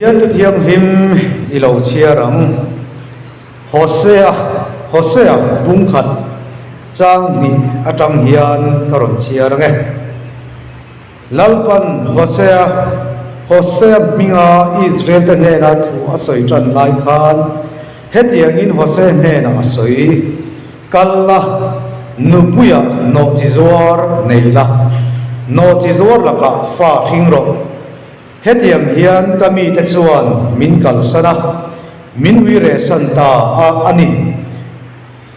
Yan tu thiam him ilo chiarang Hosea bungkhat chang ni atang hian karon chiarang lalpan Hosea minga Israel ta ne na thu asoi tran lai khan hetiang in Hosea ne na asoi kalla nupuya no chizor neila no chizor laka fa thingro hetiang hian kami te chuan min kal sana min wire santa a ani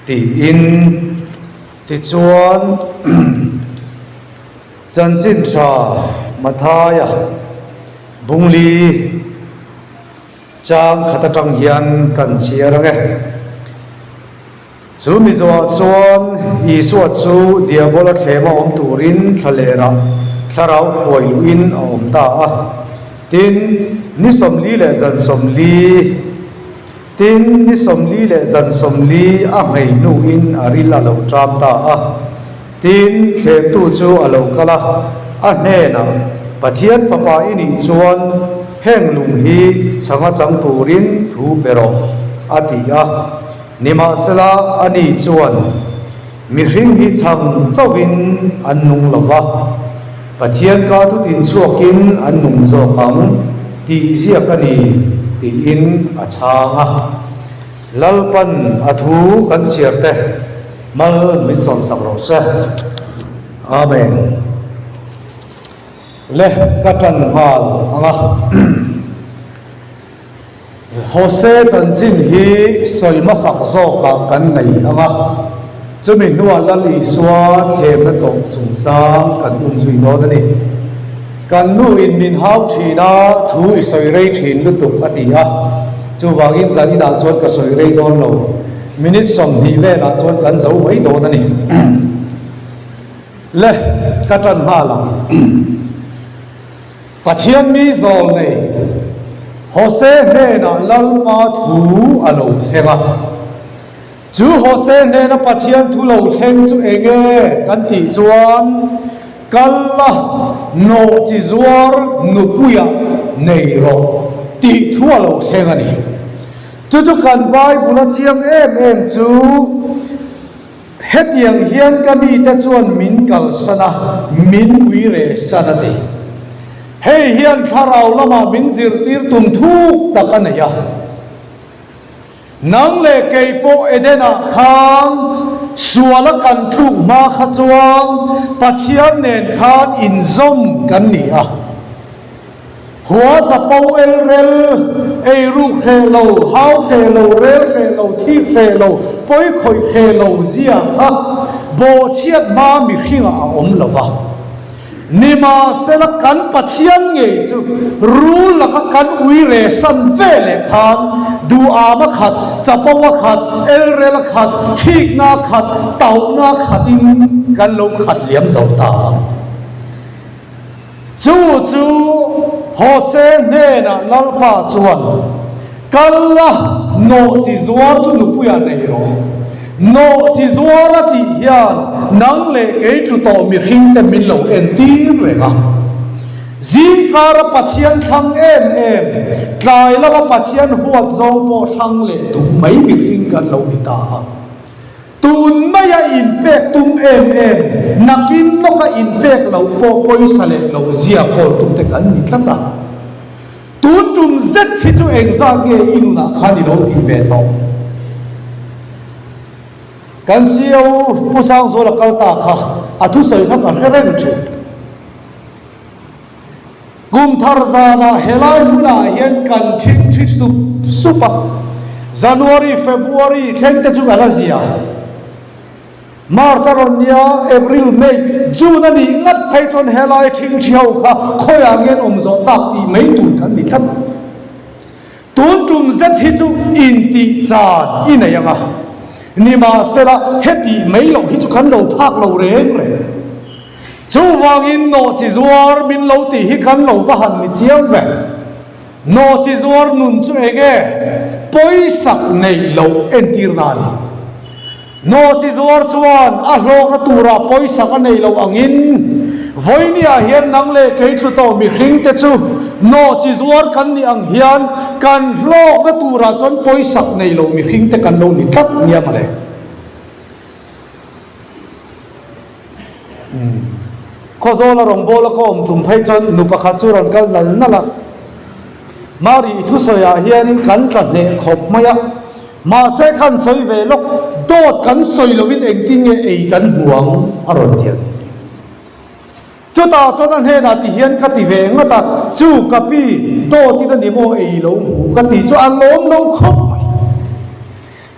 ti in ti chuan chanchin tha mathaya bungli chang khatatang hian kan chiarange chu mi zo chuan Isu chu diabola thlema om turin thalera tharau hoiluin om ta a tin ni somli le zan somli tin ni somli le zan somli a ngei nu in arila lo tram ta a tin khe tu chu alo kala a hne na pathian fapa ini chuan heng lung hi changa chang turin thu pero atia nima sela ani chuan mi hring hi chang chawin an nung lova pathian ka tu tin chuakin an nung zo kang ti ziak ani ti in a changa lalpan athu kan chiarte mal min som sak ro se amen le katan hal anga Hose chanchin hi soima sak zo ka kan nei anga chumi nuwa lali swa thlem na tong chung sang kan zui no ni kan nu in min hau thina thu isoi rei thin lu tuk atia chu wangin zani da chon ka soi rei don lo minute som hi ve na chon kan zo mai do ni le katan hala pathian mi zol nei Hose ne na lalpa thu alo thema chu Hose ne na pathian thu lo thleng chu enge kan ti chuan kalla no chi zuar nu puya nei ro ti thu lo thleng ani chu kan Bible chiang em chu hetiang hian kami te chuan min kal sana min wi re sanati hei hian kharau lama min zir tir tum thuk takanaya nang le keipo edena khan suala kan thu ma kha chuang pathian nen khan inzom kan ni a huwa chapau el rel ei ru khelo hau khelo rel khelo thi khelo poi khoi khelo zia ha bo chiat ma mi khinga om lova nima sela kan pathian nge chu rul laka kan ui re san ve le khan du ama khat chapawa khat elrel khat thik na khat tau na khatin kan lo khat liam zo ta chu Hose ne na lalpa chuan kalla no chi zuar chu nu puya nei ro no chi zuara ti hian nang le ke tu to mi hring te min lo en ti renga zikara pathian thang em tlai lawa pathian huat zo po thang le tu mai mi hring kan lo ita tun maya impact tum em nakin no ka impact lo po poisa le lo zia kol tum te kan ni tlata tun tum zet hi chu exam nge inuna khani lo ti ve to kan siêu pusang zo la kalta kha athu soi kha ka hereng chu gum thar zana helai muna hian kan thik supa January February thengte chu ala zia March nia April May June ani ngat phai chon helai thing thiau kha khoya ngen om zo tak ti mai tun kan ni thap tun tum zet hi chu in ti chan ina yanga nima sela heti mai lo hi chu kan lo phak lo reng re chu wangin no chi zuar min lo ti hi kan lo va han ni chiang ve no chi zuar nun chu ege poi sak nei lo entir na ni no chi zuar chuan a hlok na tura poi sak nei lo angin voinia hian nang le ke tu to mi hring te chu no chi zuar kan ni ang hian kan lo na tura chon poisak nei lo mi hring te kan lo ni tat nia male ko zo la rong bola ko om tum phai chon nu pakhat chu ron kal nal nala mari thu soya hian in kan tla ne khop maya ma se kan soi ve lok dot kan soi lovin engting e ei kan huang aron tiang chu ta cho dan he na ti hian ka ti ve nga ta chu ka pi do ti na ni mo ei lo hu ka ti chu an lom lo khop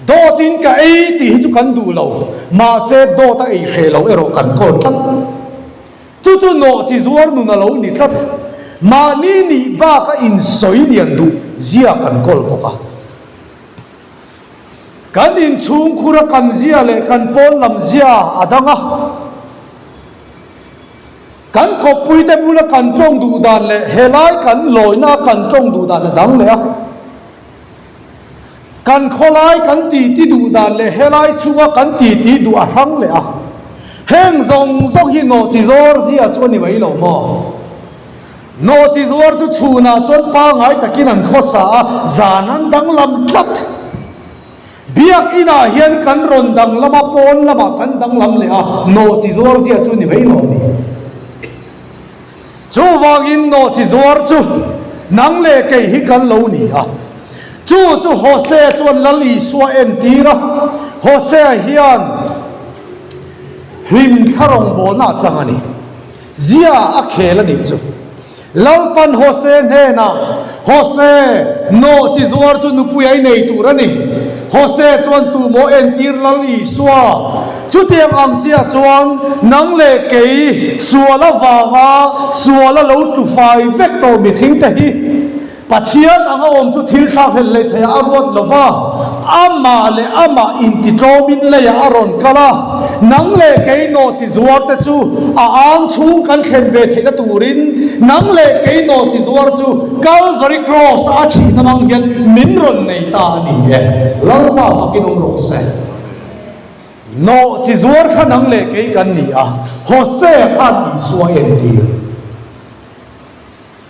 do tin ka ei ti chu kan du lo ma se do ta ei khe lo ero kan ko tat chu chu no chi zuar nu na lo ni tat ma ni ba ka in soi lian du zia kan kol poka kan in chung khura kan zia le kan pon lam zia adanga kan kopui te bula kan trong du dan le helai kan loina kan trong du dan dang le kan kholai kan ti du dan le helai chuwa kan ti du a rang le a heng zong zong hi no chi zor zia chu ni mai lo mo no chi zor chu chuna chon pa ngai takin an khosa zanan dang lam tlat biak ina hian kan ron dang lama pon lama kan dang lam le a no chi zor zia chu ni mai lo ni chu wangin no chi zuar chu nang le ke hi kan lo ni a chu hose chuan lali suwa en tira hose hian hlim tharong bo na changani zia a khela ni chu lalpan hose ne na hose no chi zuar chu nu pui ai nei turani hose chuan tu mo en tir lali suwa chu tiang am chia chuan nang le kei suala wawa suala lo tu fai vek to mi khing te hi pathian anga om chu thil thak hel le thaya arwat lova ama le ama in ti tromin le ya aron kala nang le kei no chi zuar te chu a ang chung kan khen ve thena turin nang le kei no chi zuar chu Calvary cross a thi namang hian min ron nei ta ni e lalpa hakin om ro se no chi zuar kha nang le ke kan ni a hose kha ti suwa en ti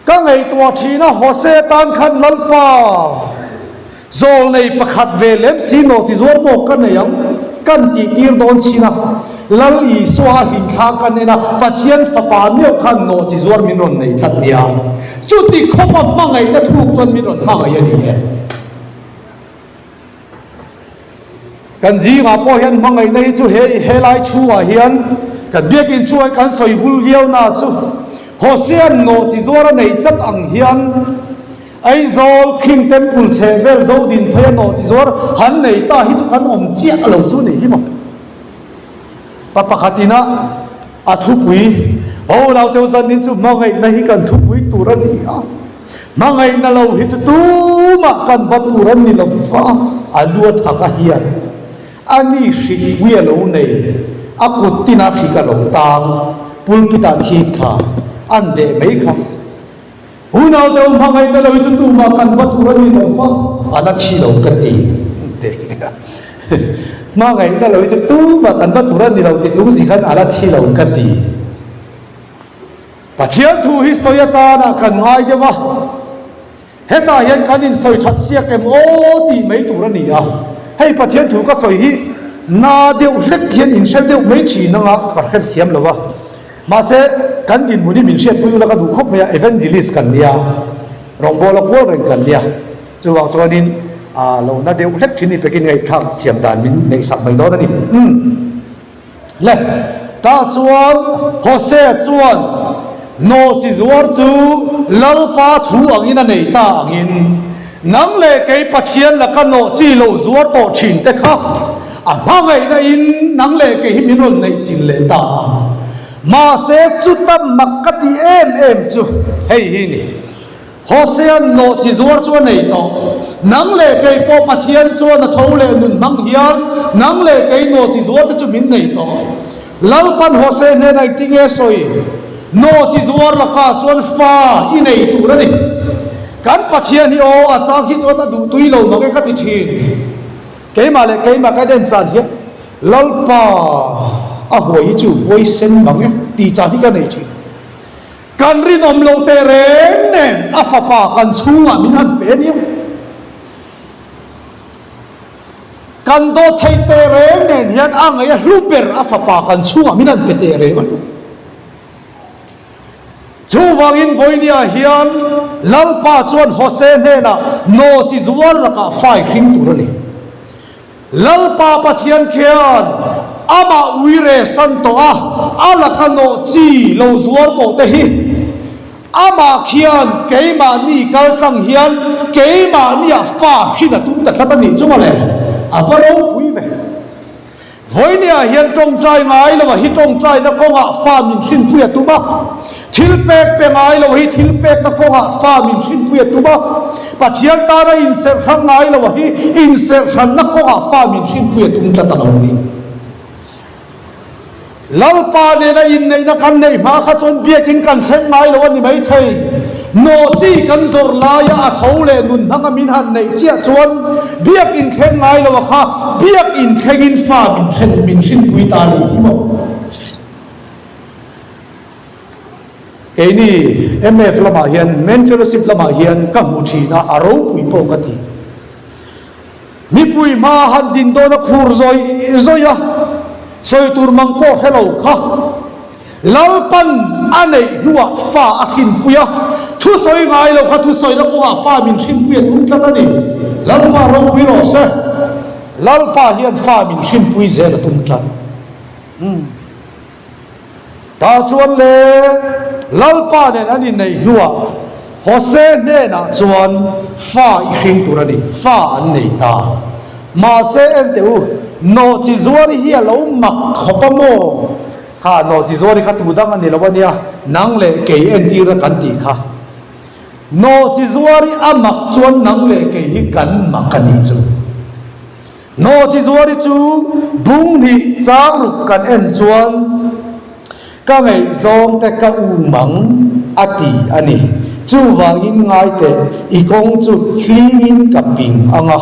ka ngai tua thina hose tan khan lalpa zol nei pakhat ve lem si no chi zuar mo kan nei ang kan ti tir don china lal i suwa hin kha kan na pathian fa pa mio khan no chi zuar min ron nei that nia chu ti khopa mangai na thuk chon min ron mangai ani e kan zi nga po hian mangai nei chu he lai chu a hian kan biakin chu kan soi vul viau na chu hosian no chi zora nei chat ang hian ai zol king temple che vel zo din phe no chi zor han nei ta hi chu kan om chia lo chu nei hi mo papakhatina a thu pui o lao teu zan nin chu mangai na hi kan thu pui turani a mangai na lo hi chu tu ma kan ba turan ni lo fa alua thaka hian ani hrik puya lo nei akut tina khika lo tang pulpita thi tha an de mai kha hunau te mangai na lo chu tu ma kan ba turan ni lo fa ana thi lo ka ti te mangai na lo chu tu ma kan ba turan ni lo ti chu si khan ala thi lo ka ti pathian thu hi soyata na kan ngai de wa heta hian kanin soi that sia kem o ti mai turan ni a hei pathian thu ka soi hi na deu hlek hian in sel deu mai thi na nga ka hel siam lova ma se kan din muni min shet puyu la ka du khop ya evangelist kan dia rongbola ko ren kan dia chuwang chuanin a lo na deu hlek thini pekin ngai thak thiam dan min nei sak mai do da ni le ta chuan hose chuan no chi zuar chu lalpa thu angin a nei ta angin nang le kei pathian la ka no chi lo zuar to thin te kha a mangai na in nang le kei hi min ron nei chin le ta ma se chu tam makati em chu hei hi ni hosean no chi zuar chu nei to nang le kei po pathian chu na thole nun mang hian nang le kei no chi zuar te chu min nei to lalpan hose ne nai tinge soi no chi zuar la ka chuan fa i nei tu ra ni kan pathian hi o a chang hi chuan a du tui lo ma ke ka ti thin keima le keima ka den san hi lalpa a hoi chu hoi sen mang ti cha hi ka nei thi kan rin om lo te ren nen afapa kan chunga min han pe ni kan do thei te ren nen hian angai hluper afapa kan chunga min han pe te re man chu wangin voinia hian lalpa chuan hose hena no chi zuar laka fai khing tur ni lalpa pathian khian ama uire santo a alaka no chi lo zuar to te hi ama khian keima ni kal tang hian keima ni a fa hina tum ta thata ni chuma le avaro pui ve voinia hian tong trai ngai lo hi tong trai na konga fa min sin pui tuma thil pek pe ngai lo hi thil pek na konga fa min sin pui tuma pathian ta na in se thang ngai lo hi in se than na konga fa min sin pui tum ta ta lo ni lalpa ne na in nei na kan nei ma kha chon biakin kan thleng ngai lo ani mai thei no chi kan zor la ya a thole nun hanga min han nei chia chuan biakin thleng ngai lo kha biakin thlengin fa min sin pui ta ni mo cái ni MF lama hian men fellowship lama hian ka mu thina aro pui po ka ti mi pui ma han din do na khur zoi ya soi tur mang po hello kha lalpan anei nuwa fa akhin puya thu soi ngai lo kha thu soi na ko fa min sin puya tum ka ta ni lalpa ro wi ro se lalpa hian fa min sin pui ze la tum tlan ta chuan le lalpa ne ani nei nuwa hose ne na chuan fa I khing tur ani fa an nei ta ma se en te u no chi zuari hi lo mak khopamo kha no chi zuari kha tu dang ani lawania nang le ke en ti ra kan ti kha no chi zuari amak chuan nang le ke hi kan makani chu no chi zuari chu bung ni chang ru kan en chuan ka ngai zong te ka u mang ati ani chu wangin ngai te I kong chu hlingin ka ping anga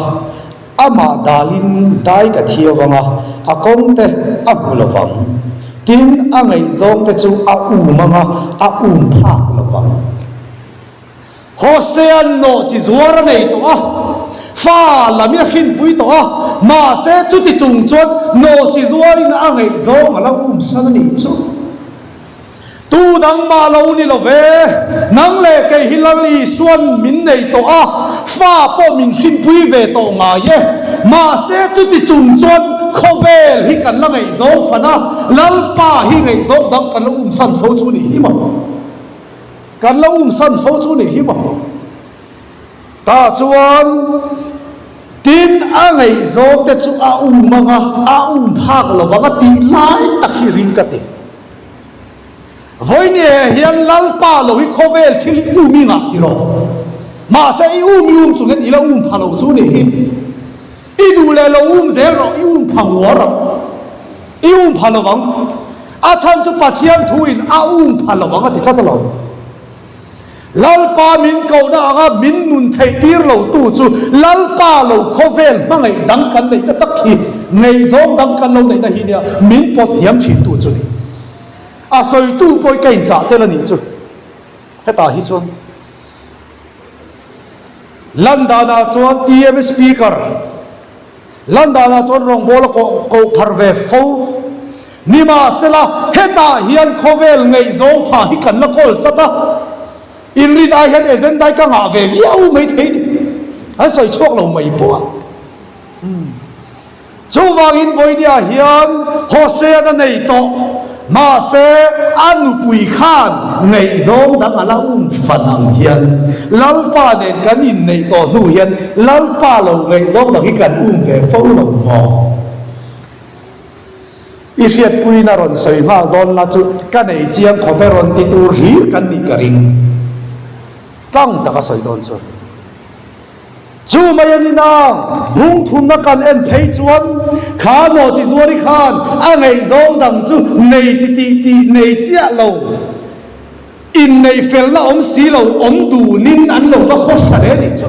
ama dalin dai ka thiawanga akong te abulavang tin angai zong te chu a umanga a phak lavang hosean no chi zuar nei to a fa lamia khin pui to a ma se chu ti chung chon no chi zuarin angai zong ala san ni chu tu dang ma lo ni lo ve nang le ke hilali suan min nei to a fa po min hin pui ve to nga ye ma se tu ti chung chon khovel hi kan la ngai zo fana lal pa hi ngai zo dang kan lo san fo chu ni hi ma kan lo san fo chu ni hi ma ta chuan tin a ngai zo te chu a manga a phak lo wanga ti lai tak hi ring ka te voine hian lalpa lo hi khovel thil mi nga ti ro ma se I mi chu ngen I lo phalo chu ni hi I du le lo zel ro I phang wa ro I phalo wang a chan chu pathian thuin a phalo wang ti kha ta lo lalpa min ko na nga min nun thei tir lo tu chu lalpa lo khovel ma ngai dang kan nei ta tak hi ngei zong dang kan lo nei na hi nia min pot hiam thin tu chu ni a soi tu poi kain cha te la ni chu heta hi chuan landana chuan TM speaker landana chuan rong bola ko pharve fo nima sela heta hian khovel ngei zong pha hi kan na kol tata in ri dai hian ezen dai ka nga ve viau mai thei ni a soi chok lo mai po chu wangin voidia hian hosea da nei to ma se anu pui khan ngei zong dang ala fanang hian lalpa den kan in nei to nu hian lalpa lo ngei zong dang hi kan ve fo lo mo I riat pui na ron soi ma don la chu ka nei chiang khoberon ti tur hi kan ni karing tang ta ka soi don chu chu mayani na bung thum na kan en phei chuan kha no chi zuari khan a ngei zong dang chu nei ti nei chia lo in nei fel na si lo du nin an lo va kho sa le ni chu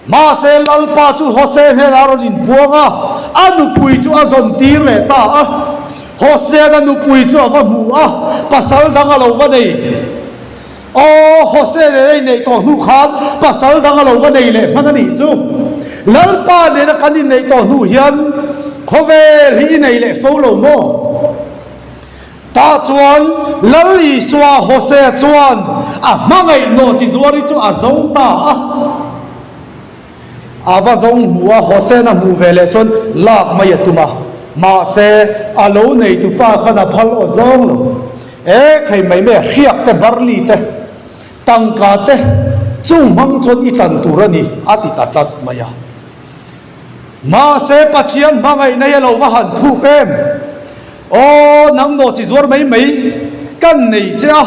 ma se lalpa chu hose he la ron in puanga anu pui chu a zon tir le ta a Hosea na nupui chu ava mu a pasal danga lo va nei o Hosea le nei to nu khan pasal danga lo va nei le manani chu lalpa le na kanin nei to nu hian khove ri nei le fo lo mo ta chuan lali swa Hosea chuan a mangai no chi zuari chu a zong ta a ava zong muwa Hosea na mu vele chon lak mai atuma ma se alo nei tu pa khana phal o zong lo khai mai me khiak te barli te tangka te chung mang chon i tan turani ati tatat maya ma se pathian mangai nei lo wa han thu pem o nang no chi zor mai mai kan nei cha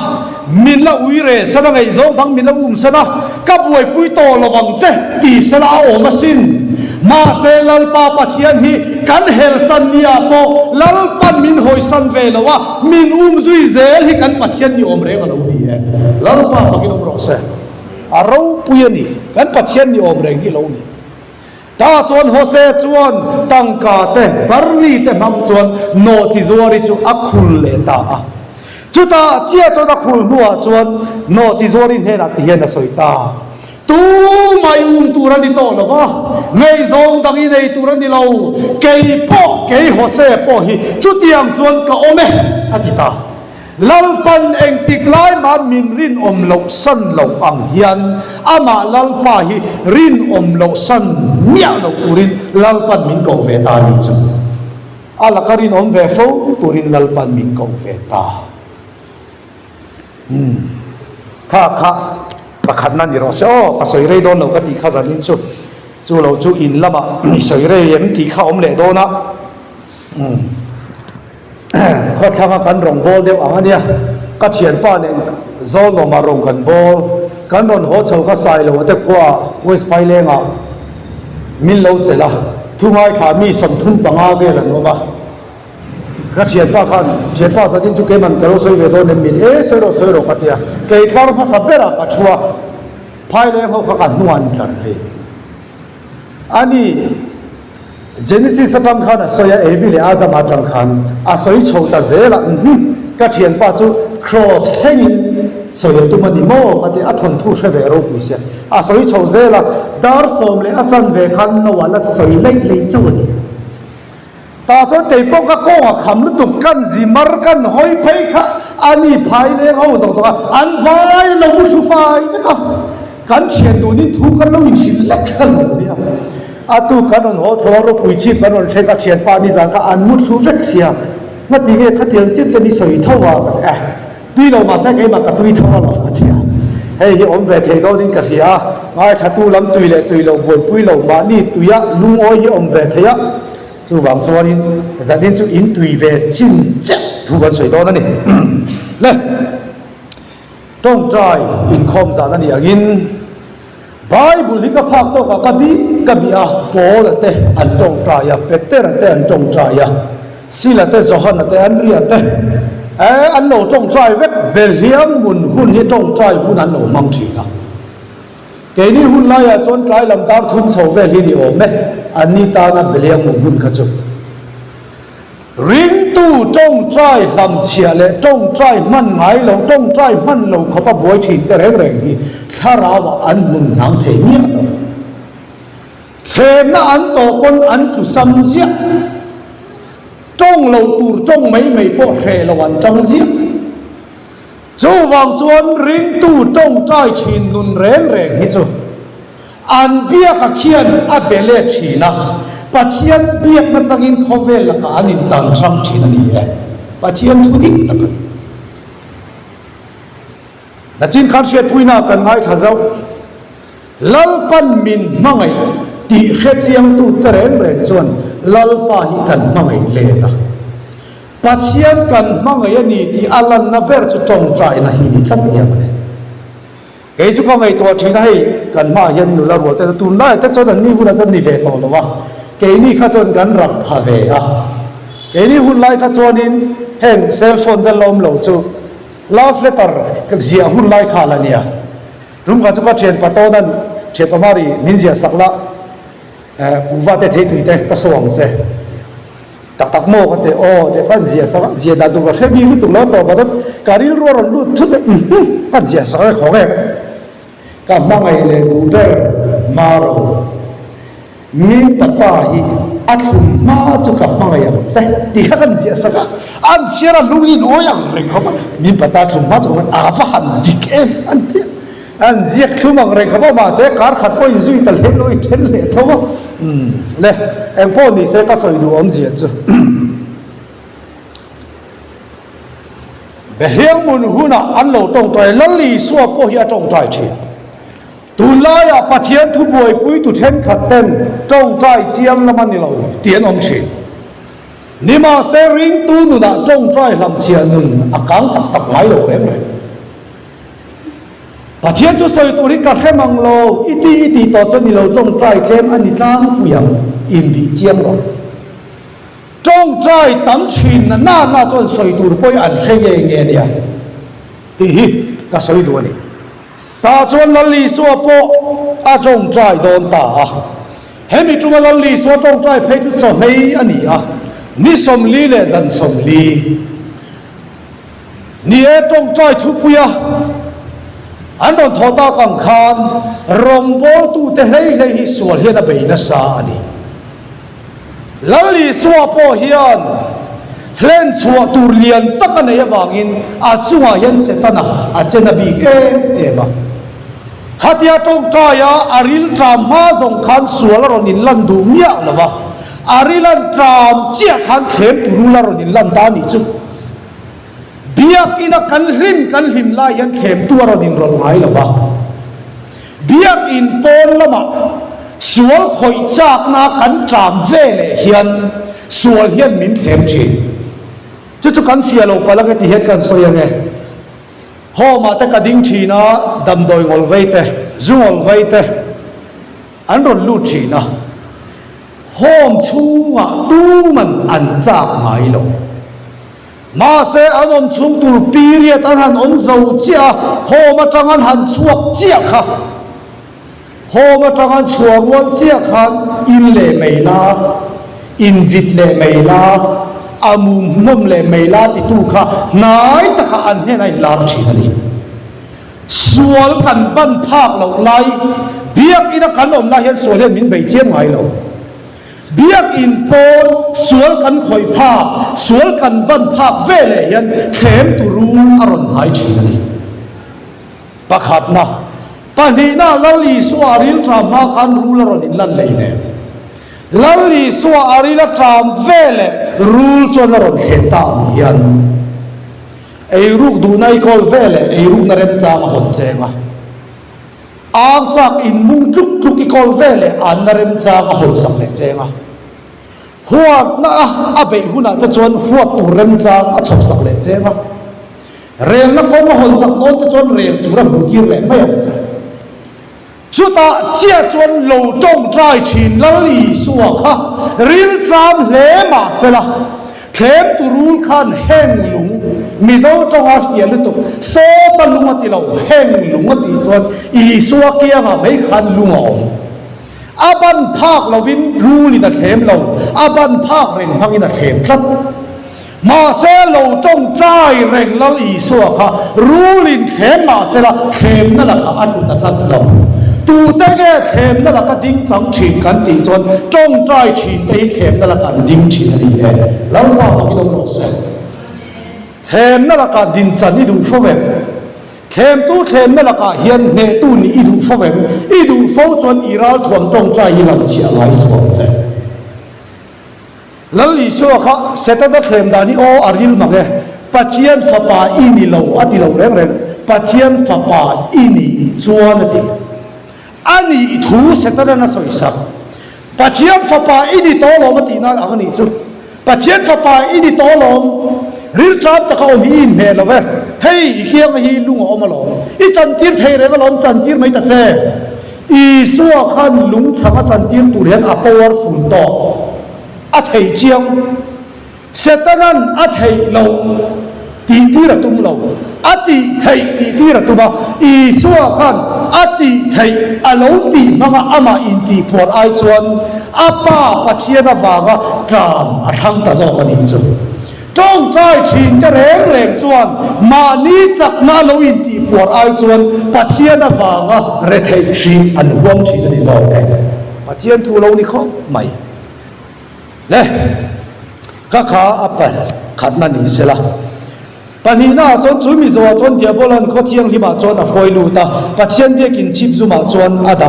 min la uire sana ngai zo bang min la sana ka buai pui to lowang che ti sala o masin ma se lal pa pathian hi kan hel san nia po lal pan min hoi san ve lawa min zui zel hi kan pathian ni om reng alo ni lal pa fakin om ro se aro puyani kan pathian ni om reng hi lo ni ta chuan Hosea chuan tangka te barli te mang chuan no chi zuari chu akhul le ta a chuta chia cho da khul nuwa chuan no chi zuari he na hian a soita tu mai turani to lova nei zong dang i nei turani lo kei po kei Hosea po hi chutiang chuan ka ome atita lalpan eng tiklai ma min rin om lo san lo ang hian ama lalpa hi rin om lo san mia lo turin lalpan min ko ve ta ni chu ala karin om ve fo turin lalpan min ko ve ta kha pakhat nan ni ro se o pasoi rei don lo ka ti kha zanin chu lo chu in lama soi rei yem ti kha om le do na kho thanga kan rong bol deu angania ka thian pa ne zol no ma rong kan bol kan non ho chho ka sai lo te kwa west pai lenga min lo chela thungai kha mi som thun panga ve la no ma ka thian pa khan thian pa sa din chu ke man karo soi ve do ne min soi ro ka tia ke thlar pha sabera ka thua pai le ho kha kan nuan tlar he ani Genesis atang khan soya evile Adam atang khan asoi chhota zela ka thian pa chu cross thengin soya tumani mo kati athon thu sheve ro puisia asoi chho zela dar som le achan ve khan no wala soi lei chawani ta cho te po ka ko kham lu tup kan zimar kan hoi phei kha ani phai le ho zong zong an vai lo mu thu fai ka kan thian du ni thu kan lo in sil lek kan ni atu kanon ho choro puichi kanon theka thian pa ni jang ka anmut thu vek sia ma ti ge khatil chin chani soi thawa ka tui lo ma sa ke ma ka tui thawa lo ka thia hei hi om ve thei do din ka ria ngai thatu lam tui lo boi pui lo ma ni tuya lu oi hi om ve theya chu wang chuanin zadin chu in tui ve chin cha thu ga soi do na ni le tong trai in khom za na ni agin Bible hi ka phak to ka kabi a Paul te an tong traya Peter te an tong traya Sila te Johan te Andrea te an lo tong trai vek Belhiam mun hun hi tong trai hun an lo mang thi na ke ni hun la ya chon trai lam tar thum chho ve li ni o me ani ta na Belhiam mun hun kha chu ring tu tong trai lam chia le tong trai man ngai lo tong trai man lo khopa boi thi te reng hi thara wa an mun nang the ni lo them na an to kon an tu sam zia tong lo tur tong mai po khe lo an tang zia chu wang chuan ring tu tong trai thin nun reng hi chu an bia ka khian a bele thina pathian biak na changin khovel la ka anin tang sam thina ni pathian thudik takani na chin khan shet puina kan ngai thazau lalpan min mangai ti khe chiang tu tereng reng chuan lalpa hi kan mangai le ta pathian kan mangai ani ti alan na ber chu tong trai na hi ni thlat nia bale ke chu ko ngai to thina hei kan ma hian nu la ro te tu na te chon ni hu na chan ni ve to lo wa ke ni kha chon kan rap pha ve a ke ni hun lai kha chonin hen cell phone vel lom lo chu love letter ka zia hun lai kha la nia rum ka chu ka chen pa to nan che pa mari ninja sakla uwa te the tu te ka sawang se ตักโมก็เตะโอ้เด็กกันเสียสักเสียดาตุกเทมีลุตุกแล้วต่อมาต้องการิลรัวลุทุบกันเสียสักของเองก็มังไงเลยดูเดอร์มาโรมีปะตาฮีอัดหุ่นมาจุกับมังไงยังใช่ดีกันเสียสักอันเสียระลุยโอ้ยังเร่งเขามีปะตาหุ่นมาจุกับอาฟ้าหันดิกเอ็มอันเดียอันเสียคือมังเร่งเขามาเสียการขัดก็ยิ่งสุดตะเล่นเลยเช่นเลยทั้งหมดเลยเอ็มพ่อนี่เสียก็สวยดูอมเสียจุเบียงมุนหุ่นอันเราตรงใจลัลลีสัวพ่อเฮียตรงใจเชียตุลายาปะเทียนทุบวยปุ้ยตุเทนขัดเต้นตรงใจเจียมละมันนี่เราเตียนอมเชียนี่มาเซริงตูนุนะตรงใจลำเชียนุนอาการตักไหลเราเร่งเลยปะเทียนทุสอยตุริกาเข้มังโลอิติต่อจนนี่เราตรงใจเข้มอันนี้ตามปุยังอินดีเจียมเราจงใจตั้มชินน่าจนสวยดูไปอันเชียงเงี้ยเนี่ยที่ก็สวยดูนี่ตาจนลัลลีสัวโปอาจงใจโดนตาเห็นมีจุมาลัลลีสัวจงใจเพทุจะไม่อันนี้นี่สมลีเลยจันสมลีนี่จงใจทุบยาอันโดนทอตากังคานรองโบตูเตะเลยสัวเฮียนไปนัสานี่ลัลลีสัวโปเฮียนเล่นสัวตูเลียนตักในวางินอาจวายันเสตนะอาจจะบีเอมาขัดยาตรงใจอาริลตรามมาสงขันสัวละรนินลันดูเมียละวะอาริลันตรามเจียขันเข็มตุรุละรนินลันตานิจุเบียกอินักกันหิมลายันเข็มตัวรนินรอนไงละวะเบียกอินปนละมาสวลคอยจากนากันตรามเวเลเฮียนสวลเฮียนมินเข็มจีจุกันเสียลงไปแล้วก็ที่เหตุการณ์สวยยังไงฮอมาแต่กระดิ่งชีนะดำโดยงอลไว้แต่จุงอลไว้แต่อันรอนลูดชีนะฮอมชูงะตูมันอันจากไงลงมาเสอันอมชุมตูปีเรียตันหันอมเจ้าเจ้าฮอมาจังหันชวกเจ้าค่ะฮอมาจังหันชวกวันเจ้าค่ะอินเลไม่ลาอินวิดเลไม่ลาอามุมมุมเลไม่ลาติตูค่ะนายตะกอันเนี่ยนายลาชีนี่ส่วนกันบันภาคเราไล่เบียกอินักขันอมลาเห็นส่วนเห็นมินใบเจียงไงเราเบียกอินโปนส่วนกันคอยภาคส่วนกันบันภาคเวเลยันเข็มตุรูอารมณ์หายชีนี่ประคัดนะปานนี้น่าลัลลีสวาริลทรามากันรูลารนินลันเลยเนี่ยลัลลีสวาริลทรามเวเลรูลจนรอนเขตามียันไอรูกดูในกอลเวเลไอรูกนเรมจามหดเจงอาจากอินมุงทุกอีกอลเวเลอันนเรมจามหดสังเลเจงหัวน่ะอาเบหุน่ะจะจวนหัวตูเรมจามอชอบสังเลเจงเรียนนักก็มาหดสังโนจะจวนเรียนตูระหูที่เรียนไม่ยอมใจจุดาเจียจวนโลจงใจชินลัลลีสัวค่ะริลจามเลมาเสละเข้มตุรูลขันแห้งลุงมิเจ้าจงอาเสียลุตุโซตลุงติเราแห้งลุงติจวนอีสัวเกียงไม่ขันลุงอมอาบันภาคเราวินรูลิดเข้มเราอาบันภาคเร่งพังอินเข้มครับมาเซโลจงใจเร่งลัลลีสัวค่ะรูลินเข้มมาเสละเข้มนั่นแหละอันอุตตัดเราตูเตะเข็มนั่นแหละก็ดิ้งจังฉีดกันตีจนจงใจฉีดตีเข็มนั่นแหละก็ดิ้งฉีดนี่เองแล้วว่าฟังต้องรู้สึกเข็มนั่นแหละก็ดิ้งจันนี่ดูฟังเวเข็มตู้เข็มนั่นแหละก็เฮียนเนตู้นี่อีดูฟังเวอีดูฟังจนอีราถ่วงจงใจอีหลังเชียร์ไล่สวมใจแล้วลีชัวเขาเสร็จแล้วเข็มดานี่โออาริลมาเลยปัจเจียนฟ้าป่าอินี่เราอดีเราเร่งปัจเจียนฟ้าป่าอินี่จวนดีอันนี้ถูเสร็จแล้วนะสวยสับปัจเจียนฟ้าป่าอินี่โตลมตีน่าอันนี้จุปัจเจียนฟ้าป่าอินี่โตลมริลจามตะเขามีอินเมลเว้เฮ้ยเขียงมาฮีลุงออกมาหลงอีจันทีร์เทเรมาหลงจันทีร์ไม่ตัดเซ่อีสัวขันลุงชังจันทีร์ตุเรียนอัปวาร์ฟุลโตอัฐเจียงเสร็จนั้นอัฐเราตีระตุมเราอัฐตีระตุมาอีสัวขัน ati thei alo ti manga ama in ti por ai chuan apa pathian awanga tram athang ta zo ani chu trong trai thin ka reng chuan ma ni chak na lo in ti por ai chuan pathian awanga re thei hri an huam thi ani zo ke pathian thu lo ni kho mai le ka kha apa khatna ni sela panina chon chumi zo chon diabolan kho thiang hi ma chon a hoi lu ta pathian dia kin chip zuma chon ada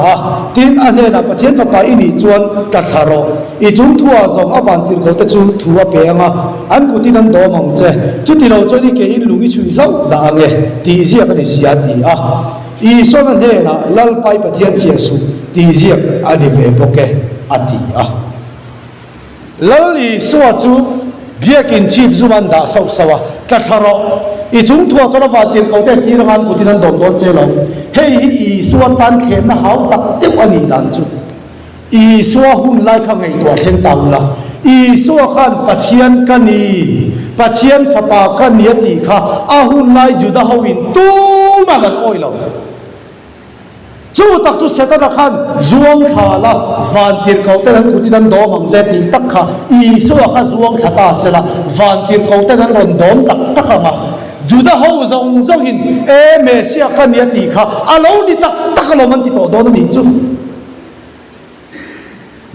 tin ane na pathian fa pa ini chon ka tharo I chung thua zong awan tir ko te chu thua penga an ku tin an do mong che chu ti lo choni ke in lungi chui lo da nge ti zia ka ni sia ti a I so na ne na lal pai pathian fia su ti zia ani ve boke ati a lali so chu biakin chip zuman da sau sawa ka tharo I chung thua chona wa tir ko te ti rangan ku tin an dom don che lo hei I suan pan khem na hau tak teu ani dan chu I suwa hun lai kha ngai tua thleng tang la I suwa khan pathian kani pathian fapa kani ati kha a hun lai juda hawin tu ma gan oi lo chu tak chu setana khan zuang tha la van tir ko te ran kutin an do mang je ti tak kha I suwa kha zuang tha ta sela van tir ko te ran ron dom tak tak ma juda haw zong zong hin e mesia kani ati kha alo ni tak tak lo man ti to do ni chu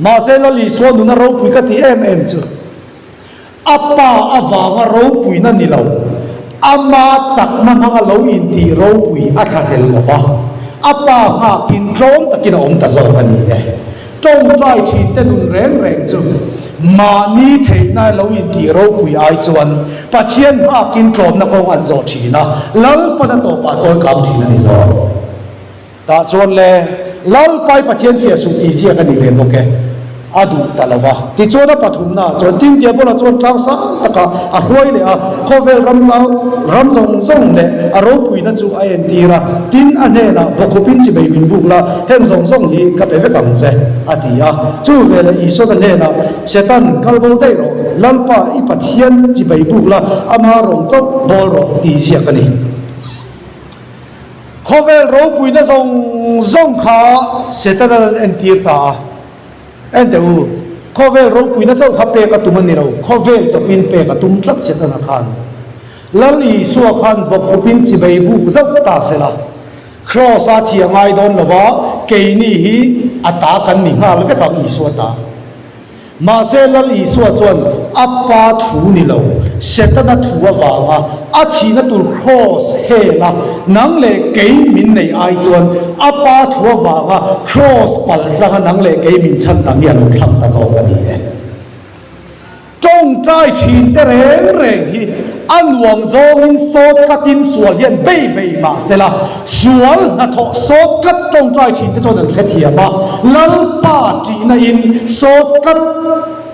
ma se la li so nu na ro pui ka ti em chu apa awanga ro pui na ni lo ama chak na manga lo in ti ro pui a kha hel lo wa apa ha kin klom takin om ta zo ani e tong trai thin te nun reng chu ma ni thei na lo in ti ro pui ai chuan pathian ha kin klom na ko an zo thina lal pa na to pa choi kam thina ni zo ta chuan le lal pai pathian fia su I sia ka ni ve boke adu talawa ti chona pathum na chon tin dia bola chon tlang sa taka a huai le a khovel ram zong le a ro pui na chu a en tira tin ane na bokopin chi bei min buk la hen zong hi ka pe ve kam che atia chu ve le I so da le na setan kalbo dei ro lalpa I pathian chi bei buk la ama rong chok bol ro ti sia ka ni khovel ro pui na zong kha setan en tir ta en te u khovel ro pui na chau khape ka tuman ni ro khovel chopin pe ka tum tlat se ta khan lali suwa khan bokopin chi bei bu zau ta sela cross a thi ngai don lawa ke ni hi ata kan ni nga le ka I suwa ta ma se lali suwa chon apa thu ni lo setana thuwa wanga a thi na tur cross he la nang le ke min nei ai chon apa thuwa wanga cross pal zanga nang le ke min chan ta mi alo tham ta zo ani e tong trai thin te reng hi an wang zong in sot katin sual hian bei ma sela sual na tho sot kat tong trai thin te chon an khe thia ma lal pa ti na in sot kat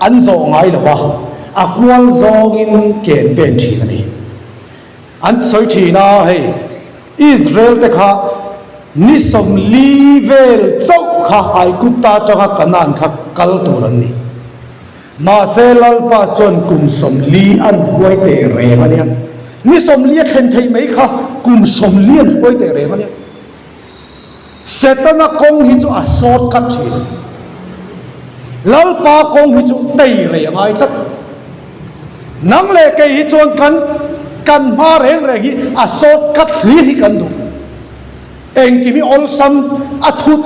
an zo ngai lo wa a kwal zong in ken pen thi na ni an soi thi na hei Israel te kha ni som li vel chau kha ai kupta tanga kanan kha kal turan ni ma se lalpa chon kum som li an huai te re mania ni som li khen thei mai kha kum som li an huai te re mania setana kong hi chu a short cut thin lalpa kong hi chu tei re ngai thlat nang le ke hi chon kan ma reng hi a short cut hi kan du eng kimi ol sam a thut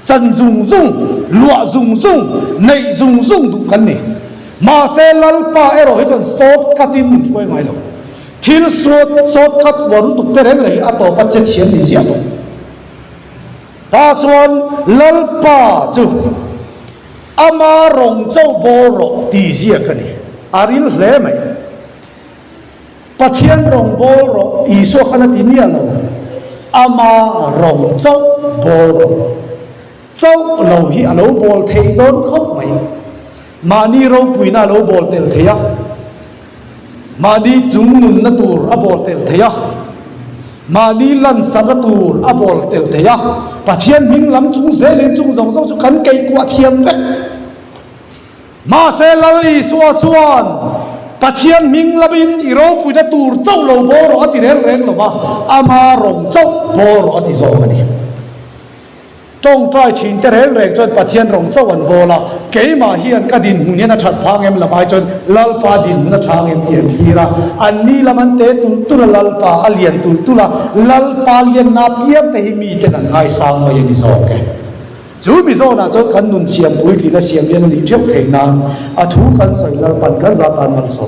chan zung lua zung nei zung du kan ni ma se lalpa ero hi chon short cut in choi ngai lo thil short cut waru tuk te reng a to pa che chian ni sia to ta chuan lalpa chu ama rong chau bo ro ti sia ka ni aril hle mai pathian rong bo ro I so khana ti ni alo ama rong chau bo ro chau lo hi alo bol thei don khop mai mani ro pui na lo bol tel theya mani chung nun na tur a bol tel theya mani lan saratur a bol tel theya pathian ming lam chung zelin chung zong chu kan kei kwa thiam ve ma se lali suwa chuan pathian ming labin iro puida tur chau lo bo ro ati reng lo wa ama rong chau bo ro ati zo ani trong trai chin te reng chon pathian rong chau an bola keima hian ka din hu na that phang em lamai chon lal pa din na thang em tian thira an ni laman te tul lal pa alian tul lal pa lian na piam te hi mi te nan ngai sang ma ye ni zo ke chú mi zo na cho kan nun siam pui ti na siam lian ni thep thei na a thu kan soi lal pan kan za tan mal so